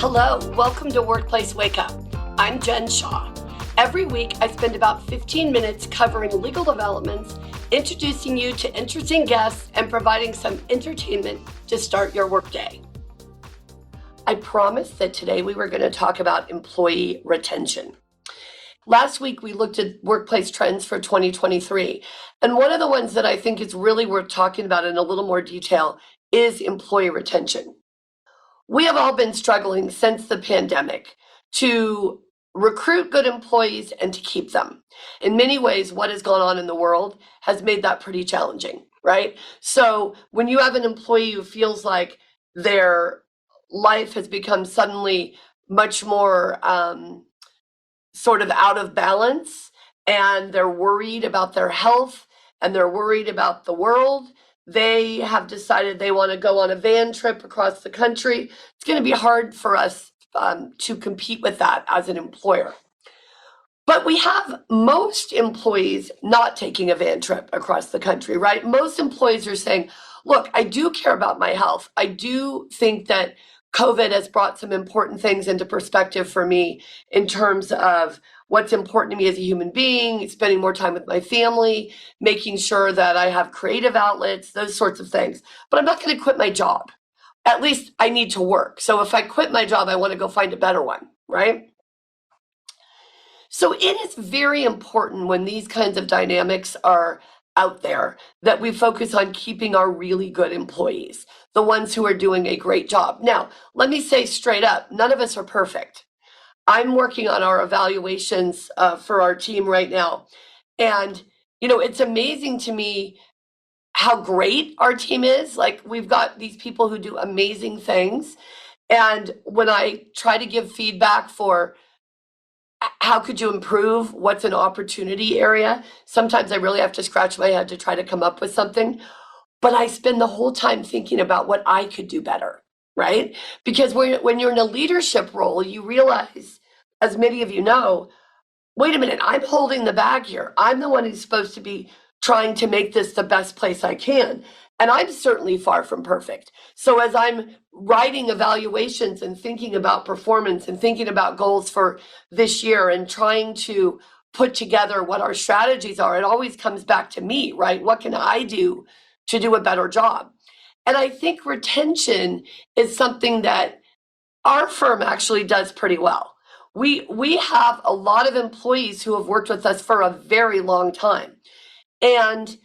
Hello, welcome to Workplace Wake Up. I'm Jen Shaw. Every week, I spend about 15 minutes covering legal developments, introducing you to interesting guests, and providing some entertainment to start your workday. I promised that today we were going to talk about employee retention. Last week, we looked at workplace trends for 2023, and one of the ones that I think is really worth talking about in a little more detail is employee retention. We have all been struggling since the pandemic to recruit good employees and to keep them. In many ways, what has gone on in the world has made that pretty challenging, right? So when you have an employee who feels like their life has become suddenly much more sort of out of balance, and they're worried about their health and they're worried about the world, they have decided they want to go on a van trip across the country. It's going to be hard for us to compete with that as an employer. But we have most employees not taking a van trip across the country, right? Most employees are saying, look, I do care about my health. I do think that COVID has brought some important things into perspective for me in terms of what's important to me as a human being, spending more time with my family, making sure that I have creative outlets, those sorts of things. But I'm not going to quit my job. At least I need to work. So if I quit my job, I want to go find a better one, right? So it is very important when these kinds of dynamics are out there that we focus on keeping our really good employees, the ones who are doing a great job. Now, let me say straight up, none of us are perfect. I'm working on our evaluations for our team right now. And, it's amazing to me how great our team is. Like, we've got these people who do amazing things. And when I try to give feedback for how could you improve, what's an opportunity area, sometimes I really have to scratch my head to try to come up with something. But I spend the whole time thinking about what I could do better, right? Because when you're in a leadership role, you realize, as many of you know, wait a minute, I'm holding the bag here. I'm the one who's supposed to be trying to make this the best place I can. And I'm certainly far from perfect. So as I'm writing evaluations and thinking about performance and thinking about goals for this year and trying to put together what our strategies are, it always comes back to me, right? What can I do to do a better job? And I think retention is something that our firm actually does pretty well. We have a lot of employees who have worked with us for a very long time. And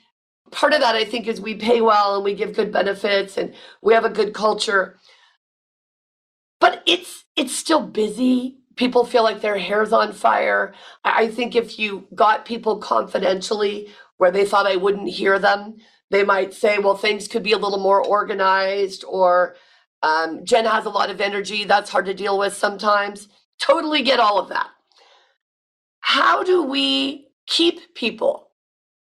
part of that, I think, is we pay well and we give good benefits and we have a good culture. But it's still busy. People feel like their hair's on fire. I think if you got people confidentially where they thought I wouldn't hear them, they might say, well, things could be a little more organized, or Jen has a lot of energy. That's hard to deal with sometimes. Totally get all of that. How do we keep people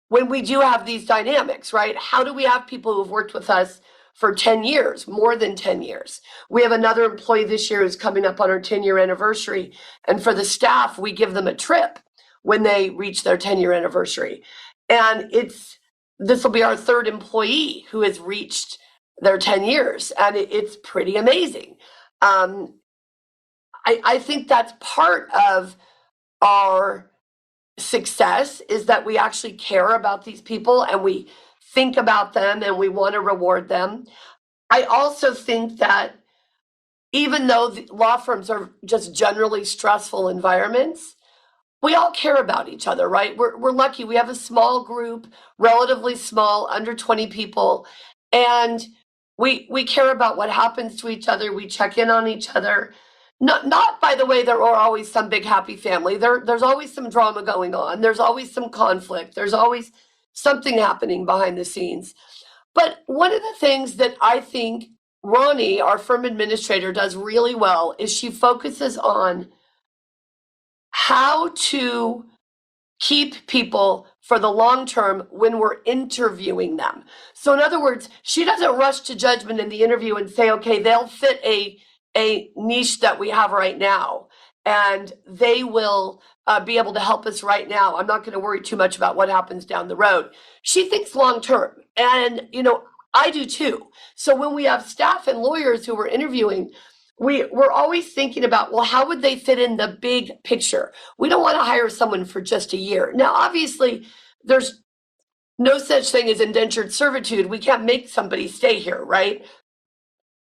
when we do have these dynamics, right? How do we have people who have worked with us for 10 years, more than 10 years? We have another employee this year who's coming up on our 10-year anniversary. And for the staff, we give them a trip when they reach their 10-year anniversary. And this will be our third employee who has reached their 10 years. And it's pretty amazing. I think that's part of our success, is that we actually care about these people and we think about them and we want to reward them. I also think that even though the law firms are just generally stressful environments, we all care about each other, right? We're lucky. We have a small group, relatively small, under 20 people, and we care about what happens to each other. We check in on each other. Not by the way, there are always some big happy family. There's always some drama going on. There's always some conflict. There's always something happening behind the scenes. But one of the things that I think Ronnie, our firm administrator, does really well is she focuses on how to keep people for the long term when we're interviewing them. So in other words, she doesn't rush to judgment in the interview and say, okay, they'll fit a niche that we have right now, and they will be able to help us right now. I'm not going to worry too much about what happens down the road. She thinks long term, and I do too. So when we have staff and lawyers who we're interviewing, we're always thinking about, well, how would they fit in the big picture? We don't want to hire someone for just a year. Now, obviously, there's no such thing as indentured servitude. We can't make somebody stay here, right?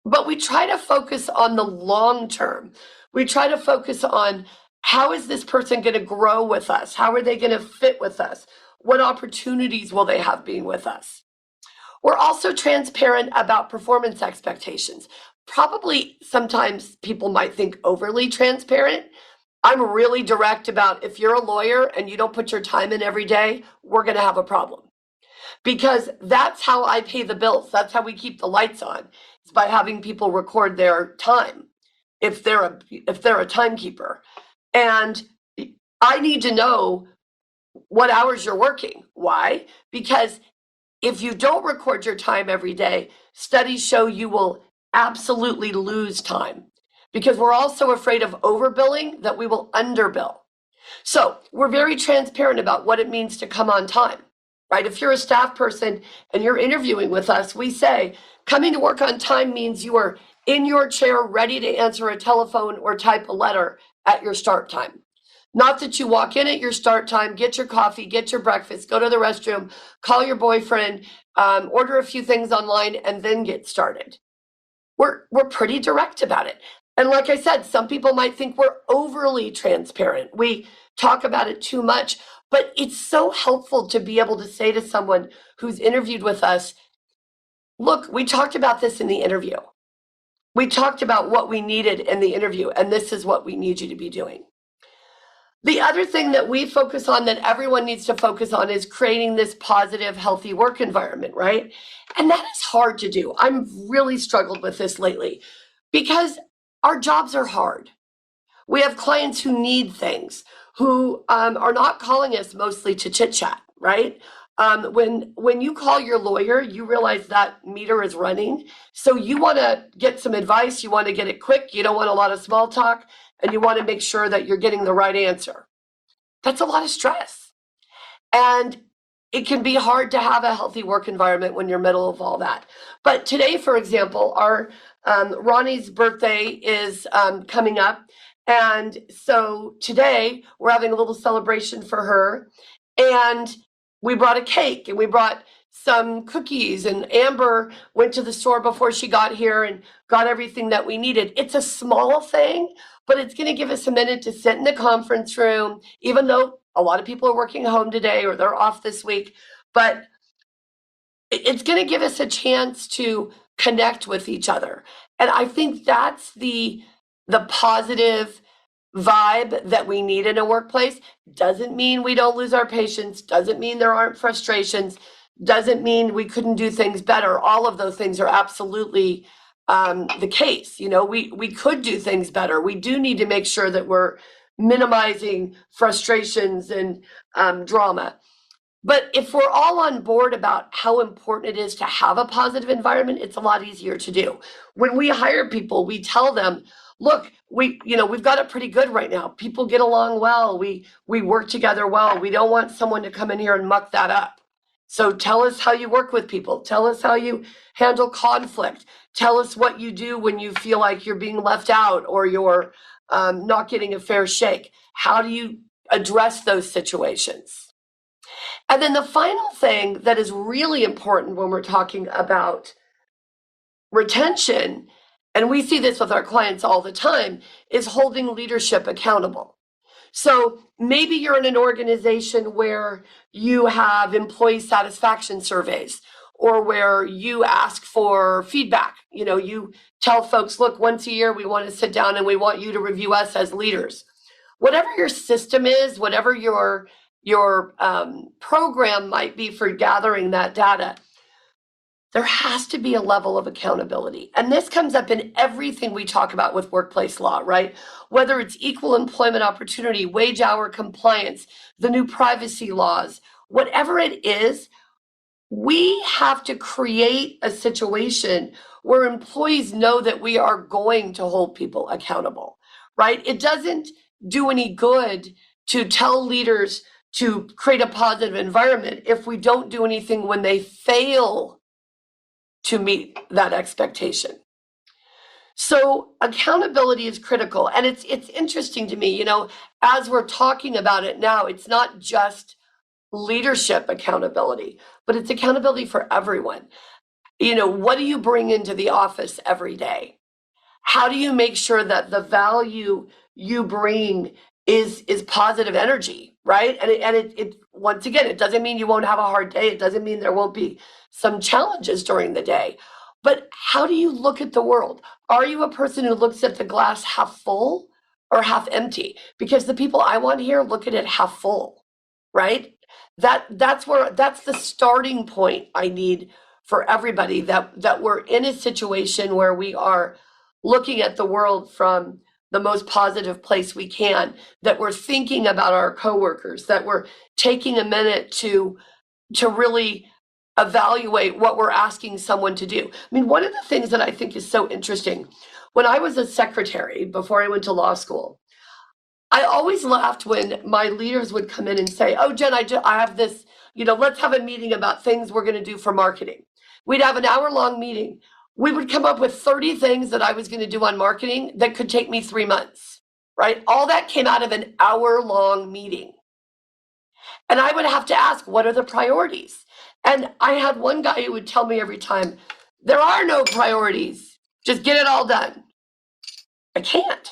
But we try to focus on the long term. We try to focus on, how is this person going to grow with us? How are they going to fit with us? What opportunities will they have being with us? We're also transparent about performance expectations. Probably sometimes people might think overly transparent. I'm really direct about, if you're a lawyer and you don't put your time in every day, we're going to have a problem. Because that's how I pay the bills. That's how we keep the lights on. It's by having people record their time if they're a timekeeper. And I need to know what hours you're working. Why? Because if you don't record your time every day, studies show you will absolutely lose time, because we're also afraid of overbilling that we will underbill. So we're very transparent about what it means to come on time, right? If you're a staff person and you're interviewing with us, we say coming to work on time means you are in your chair ready to answer a telephone or type a letter at your start time. Not that you walk in at your start time, get your coffee, get your breakfast, go to the restroom, call your boyfriend, order a few things online, and then get started. We're pretty direct about it. And like I said, some people might think we're overly transparent. We talk about it too much, but it's so helpful to be able to say to someone who's interviewed with us, look, we talked about this in the interview. We talked about what we needed in the interview, and this is what we need you to be doing. The other thing that we focus on, that everyone needs to focus on, is creating this positive, healthy work environment, right? And that is hard to do. I've really struggled with this lately because our jobs are hard. We have clients who need things, who are not calling us mostly to chit chat, right? When you call your lawyer, you realize that meter is running. So you want to get some advice. You want to get it quick. You don't want a lot of small talk, and you want to make sure that you're getting the right answer. That's a lot of stress. And it can be hard to have a healthy work environment when you're middle of all that. But today, for example, our Ronnie's birthday is coming up. And so today we're having a little celebration for her. And we brought a cake and we brought some cookies, and Amber went to the store before she got here and got everything that we needed. It's a small thing, but it's going to give us a minute to sit in the conference room, even though a lot of people are working home today or they're off this week. But it's going to give us a chance to connect with each other. And I think that's the positive vibe that we need in a workplace. Doesn't mean we don't lose our patience, doesn't mean there aren't frustrations, doesn't mean we couldn't do things better. All of those things are absolutely the case. You know, we could do things better. We do need to make sure that we're minimizing frustrations and drama. But if we're all on board about how important it is to have a positive environment, it's a lot easier to do. When we hire people, we tell them, look, we've got it pretty good right now. People get along well. We work together well. We don't want someone to come in here and muck that up. So tell us how you work with people. Tell us how you handle conflict. Tell us what you do when you feel like you're being left out or you're not getting a fair shake. How do you address those situations? And then the final thing that is really important when we're talking about retention, and we see this with our clients all the time, is holding leadership accountable. So maybe you're in an organization where you have employee satisfaction surveys, or where you ask for feedback. You tell folks, look, once a year we want to sit down and we want you to review us as leaders. Whatever your system is, whatever your program might be for gathering that data, there has to be a level of accountability. And this comes up in everything we talk about with workplace law, right? Whether it's equal employment opportunity, wage hour compliance, the new privacy laws, whatever it is, we have to create a situation where employees know that we are going to hold people accountable, right? It doesn't do any good to tell leaders to create a positive environment if we don't do anything when they fail to meet that expectation. So accountability is critical. And it's interesting to me, as we're talking about it now, it's not just leadership accountability, but it's accountability for everyone. What do you bring into the office every day? How do you make sure that the value you bring is positive energy, right? And it once again, it doesn't mean you won't have a hard day. It doesn't mean there won't be some challenges during the day. But how do you look at the world? Are you a person who looks at the glass half full or half empty? Because the people I want here look at it half full, right? That's the starting point I need for everybody, that we're in a situation where we are looking at the world from the most positive place we can, that we're thinking about our coworkers, that we're taking a minute to really evaluate what we're asking someone to do. I mean, one of the things that I think is so interesting, when I was a secretary before I went to law school, I always laughed when my leaders would come in and say, "Oh, Jen, I have this, let's have a meeting about things we're going to do for marketing." We'd have an hour-long meeting. We would come up with 30 things that I was going to do on marketing that could take me 3 months, right? All that came out of an hour-long meeting. And I would have to ask, what are the priorities? And I had one guy who would tell me every time, there are no priorities. Just get it all done. I can't,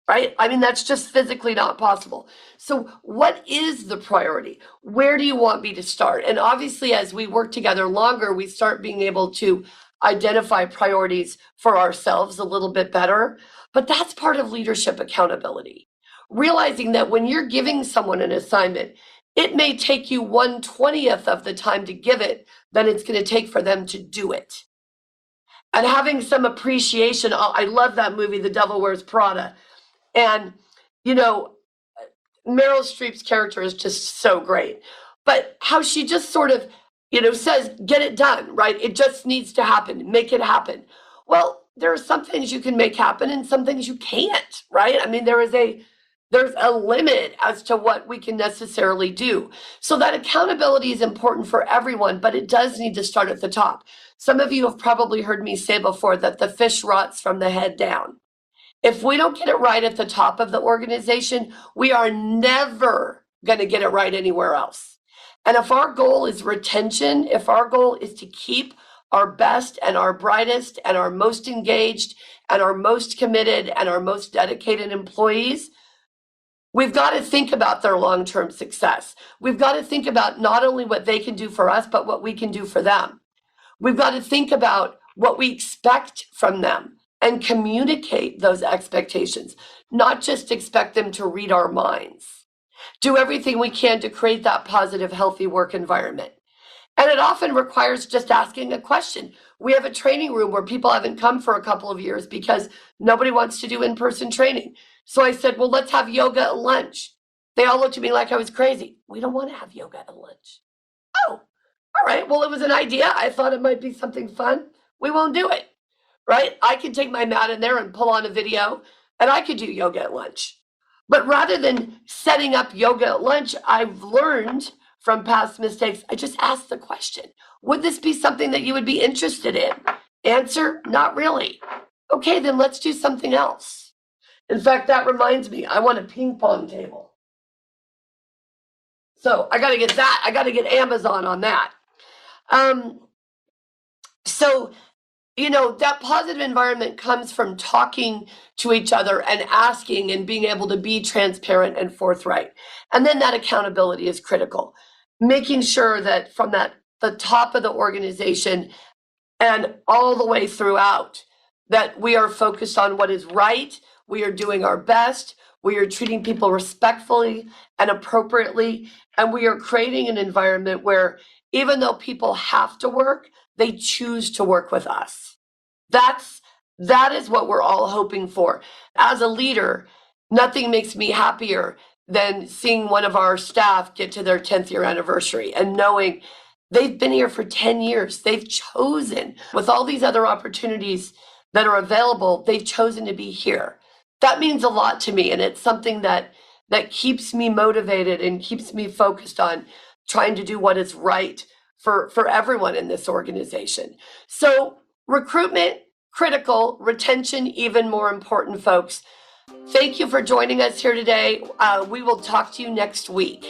right? I mean, that's just physically not possible. So what is the priority? Where do you want me to start? And obviously, as we work together longer, we start being able to identify priorities for ourselves a little bit better. But that's part of leadership accountability. Realizing that when you're giving someone an assignment, it may take you 1/20th of the time to give it than it's going to take for them to do it. And having some appreciation. I love that movie, The Devil Wears Prada. And, Meryl Streep's character is just so great. But how she just sort of, says, get it done, right? It just needs to happen. Make it happen. Well, there are some things you can make happen and some things you can't, right? I mean, there's a limit as to what we can necessarily do. So that accountability is important for everyone, but it does need to start at the top. Some of you have probably heard me say before that the fish rots from the head down. If we don't get it right at the top of the organization, we are never going to get it right anywhere else. And if our goal is retention, if our goal is to keep our best and our brightest and our most engaged and our most committed and our most dedicated employees, we've got to think about their long-term success. We've got to think about not only what they can do for us, but what we can do for them. We've got to think about what we expect from them and communicate those expectations, not just expect them to read our minds. Do everything we can to create that positive, healthy work environment. And it often requires just asking a question. We have a training room where people haven't come for a couple of years because nobody wants to do in-person training. So I said, well, let's have yoga at lunch. They all looked at me like I was crazy. We don't want to have yoga at lunch. Oh, all right. Well, it was an idea. I thought it might be something fun. We won't do it, right? I can take my mat in there and pull on a video, and I could do yoga at lunch. But rather than setting up yoga at lunch, I've learned from past mistakes, I just asked the question, would this be something that you would be interested in? Answer, not really. Okay, then let's do something else. In fact, that reminds me, I want a ping pong table. So I got to get that. I got to get Amazon on that. That positive environment comes from talking to each other and asking and being able to be transparent and forthright. And then that accountability is critical. Making sure that from the top of the organization and all the way throughout, that we are focused on what is right, we are doing our best, we are treating people respectfully and appropriately, and we are creating an environment where even though people have to work, they choose to work with us. That is what we're all hoping for. As a leader, nothing makes me happier than seeing one of our staff get to their 10th year anniversary and knowing they've been here for 10 years. They've chosen, with all these other opportunities that are available, they've chosen to be here. That means a lot to me, and it's something that keeps me motivated and keeps me focused on trying to do what is right for everyone in this organization. So recruitment, critical, retention even more important, folks. Thank you for joining us here today. We will talk to you next week.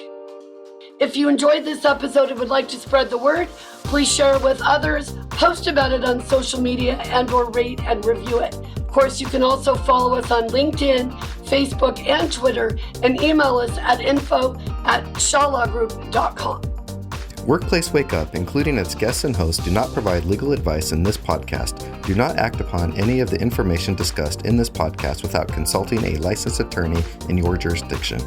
If you enjoyed this episode and would like to spread the word, please share it with others, post about it on social media, and/or rate and review it. Of course, you can also follow us on LinkedIn, Facebook, and Twitter, and email us at info@shawlawgroup.com. Workplace Wake Up, including its guests and hosts, do not provide legal advice in this podcast. Do not act upon any of the information discussed in this podcast without consulting a licensed attorney in your jurisdiction.